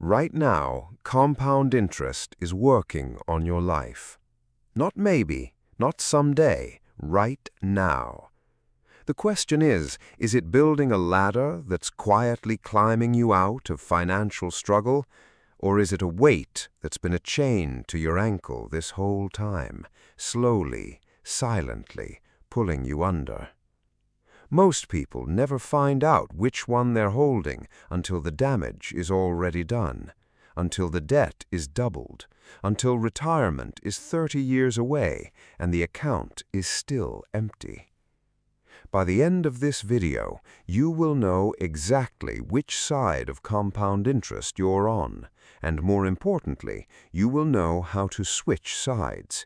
Right now, compound interest is working on your life. Not maybe, not someday, right now. The question is it building a ladder that's quietly climbing you out of financial struggle, or is it a weight that's been a chain to your ankle this whole time, slowly, silently, pulling you under? Most people never find out which one they're holding until the damage is already done, until the debt is doubled, until retirement is 30 years away and the account is still empty. By the end of this video, you will know exactly which side of compound interest you're on, and more importantly, you will know how to switch sides.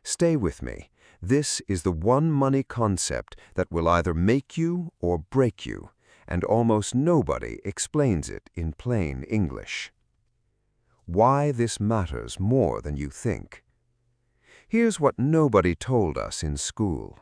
Stay with me. This is the one money concept that will either make you or break you, and almost nobody explains it in plain English. Why this matters more than you think. Here's what nobody told us in school.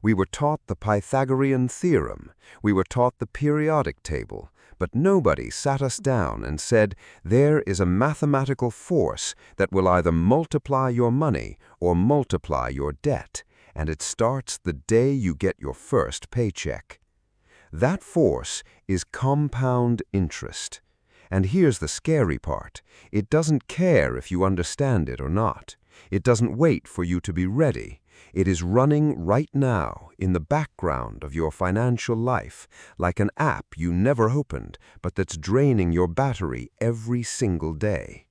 We were taught the Pythagorean theorem, we were taught the periodic table, but nobody sat us down and said, there is a mathematical force that will either multiply your money or multiply your debt, and it starts the day you get your first paycheck. That force is compound interest. And here's the scary part. It doesn't care if you understand it or not. It doesn't wait for you to be ready. It is running right now in the background of your financial life, like an app you never opened, but that's draining your battery every single day.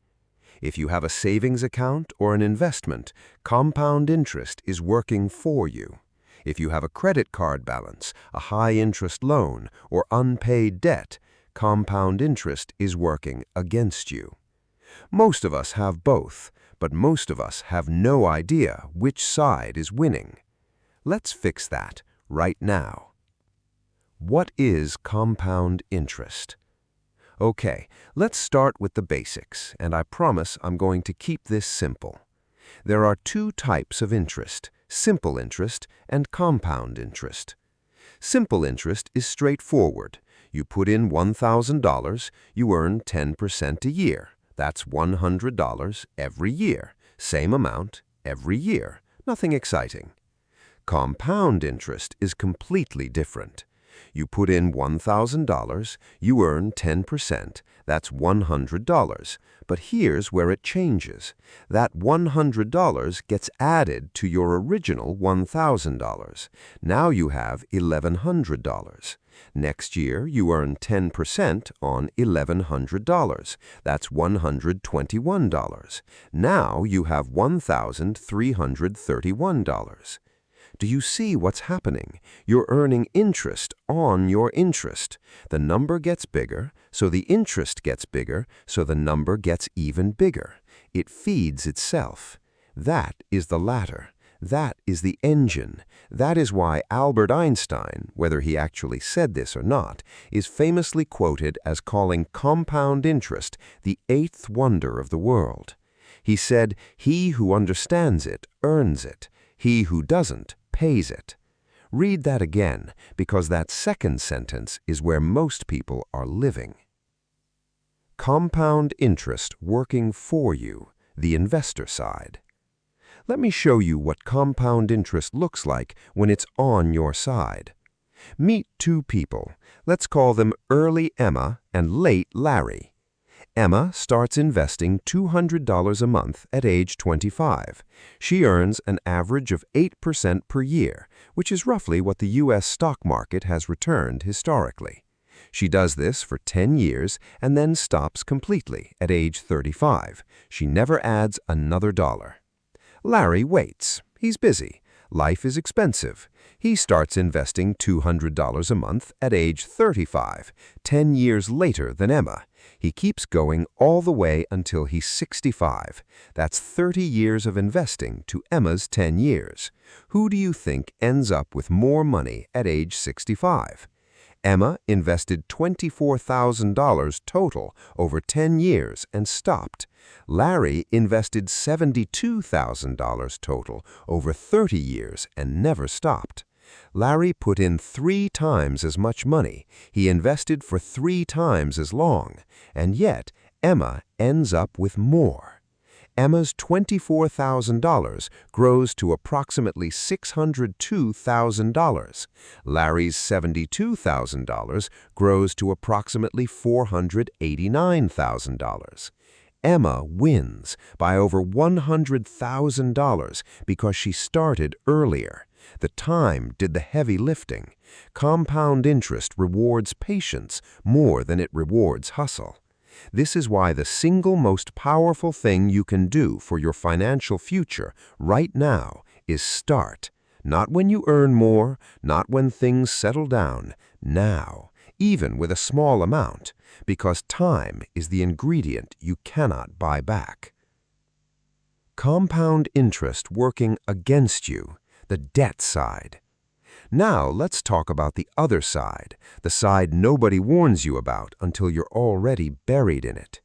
If you have a savings account or an investment, compound interest is working for you. If you have a credit card balance, a high-interest loan, or unpaid debt, compound interest is working against you. Most of us have both, but most of us have no idea which side is winning. Let's fix that right now. What is compound interest? Okay, let's start with the basics, and I promise I'm going to keep this simple. There are two types of interest, simple interest and compound interest. Simple interest is straightforward. You put in $1,000, you earn 10% a year. That's $100 every year. Same amount every year. Nothing exciting. Compound interest is completely different. You put in $1,000, you earn 10%, that's $100. But here's where it changes. That $100 gets added to your original $1,000. Now you have $1,100. Next year, you earn 10% on $1,100. That's $121. Now you have $1,331. Do you see what's happening? You're earning interest on your interest. The number gets bigger, so the interest gets bigger, so the number gets even bigger. It feeds itself. That is the ladder. That is the engine. That is why Albert Einstein, whether he actually said this or not, is famously quoted as calling compound interest the eighth wonder of the world. He said, "He who understands it earns it. He who doesn't pays it." Read that again, because that second sentence is where most people are living. Compound interest working for you, the investor side. Let me show you what compound interest looks like when it's on your side. Meet two people. Let's call them early Emma and late Larry. Emma starts investing $200 a month at age 25. She earns an average of 8% per year, which is roughly what the U.S. stock market has returned historically. She does this for 10 years and then stops completely at age 35. She never adds another dollar. Larry waits. He's busy. Life is expensive. He starts investing $200 a month at age 35, 10 years later than Emma. He keeps going all the way until he's 65. That's 30 years of investing to Emma's 10 years. Who do you think ends up with more money at age 65? Emma invested $24,000 total over 10 years and stopped. Larry invested $72,000 total over 30 years and never stopped. Larry put in 3 times as much money. He invested for 3 times as long. And yet, Emma ends up with more. Emma's $24,000 grows to approximately $602,000. Larry's $72,000 grows to approximately $489,000. Emma wins by over $100,000 because she started earlier. The time did the heavy lifting. Compound interest rewards patience more than it rewards hustle. This is why the single most powerful thing you can do for your financial future right now is start. Not when you earn more, not when things settle down, now, even with a small amount, because time is the ingredient you cannot buy back. Compound interest working against you, the debt side. Now let's talk about the other side, the side nobody warns you about until you're already buried in it.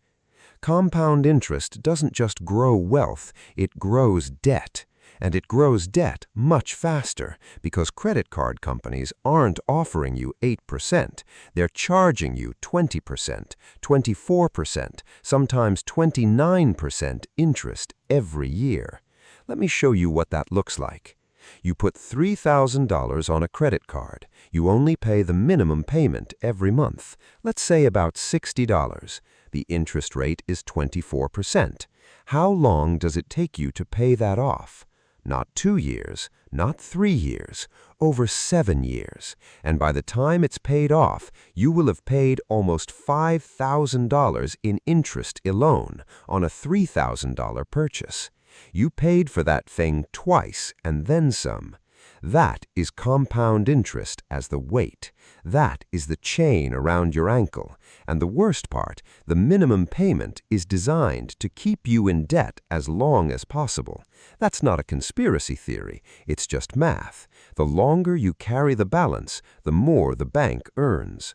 Compound interest doesn't just grow wealth, it grows debt. And it grows debt much faster because credit card companies aren't offering you 8%. They're charging you 20%, 24%, sometimes 29% interest every year. Let me show you what that looks like. You put $3,000 on a credit card. You only pay the minimum payment every month, let's say about $60. The interest rate is 24%. How long does it take you to pay that off? Not 2 years, not 3 years, over 7 years. And by the time it's paid off, you will have paid almost $5,000 in interest alone on a $3,000 purchase. You paid for that thing twice and then some. That is compound interest as the weight. That is the chain around your ankle. And the worst part, the minimum payment is designed to keep you in debt as long as possible. That's not a conspiracy theory, it's just math. The longer you carry the balance, the more the bank earns.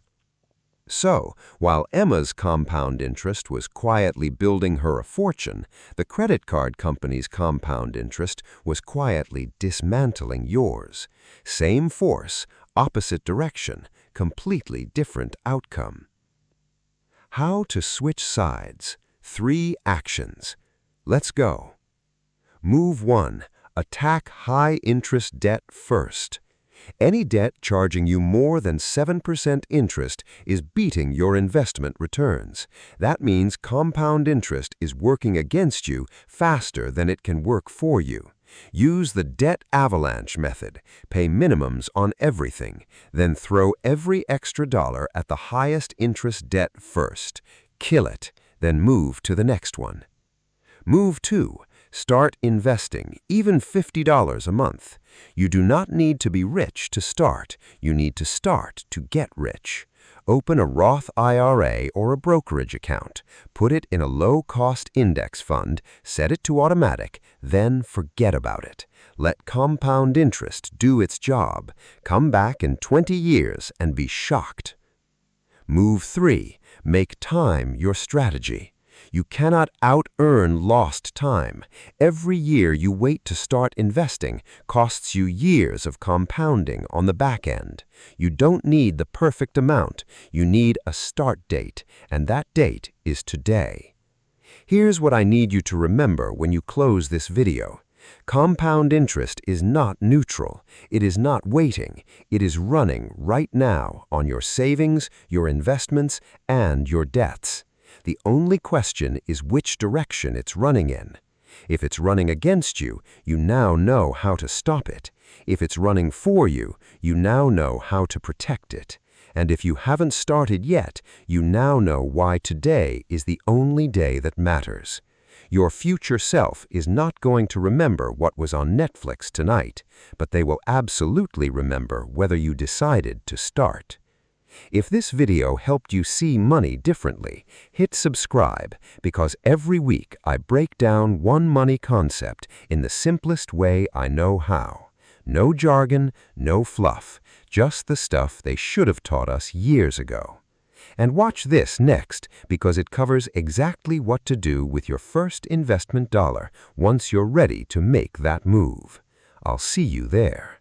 So, while Emma's compound interest was quietly building her a fortune, the credit card company's compound interest was quietly dismantling yours. Same force, opposite direction, completely different outcome. How to switch sides. 3 actions. Let's go. Move 1. Attack high-interest debt first. Any debt charging you more than 7% interest is beating your investment returns. That means compound interest is working against you faster than it can work for you. Use the debt avalanche method. Pay minimums on everything, then throw every extra dollar at the highest interest debt first. Kill it, then move to the next one. Move 2. Start investing, even $50 a month. You do not need to be rich to start. You need to start to get rich. Open a Roth IRA or a brokerage account. Put it in a low-cost index fund, set it to automatic, then forget about it. Let compound interest do its job. Come back in 20 years and be shocked. Move 3. Make time your strategy. You cannot out-earn lost time. Every year you wait to start investing costs you years of compounding on the back end. You don't need the perfect amount. You need a start date, and that date is today. Here's what I need you to remember when you close this video. Compound interest is not neutral. It is not waiting. It is running right now on your savings, your investments, and your debts. The only question is which direction it's running in. If it's running against you, you now know how to stop it. If it's running for you, you now know how to protect it. And if you haven't started yet, you now know why today is the only day that matters. Your future self is not going to remember what was on Netflix tonight, but they will absolutely remember whether you decided to start. If this video helped you see money differently, hit subscribe because every week I break down one money concept in the simplest way I know how. No jargon, no fluff, just the stuff they should have taught us years ago. And watch this next because it covers exactly what to do with your first investment dollar once you're ready to make that move. I'll see you there.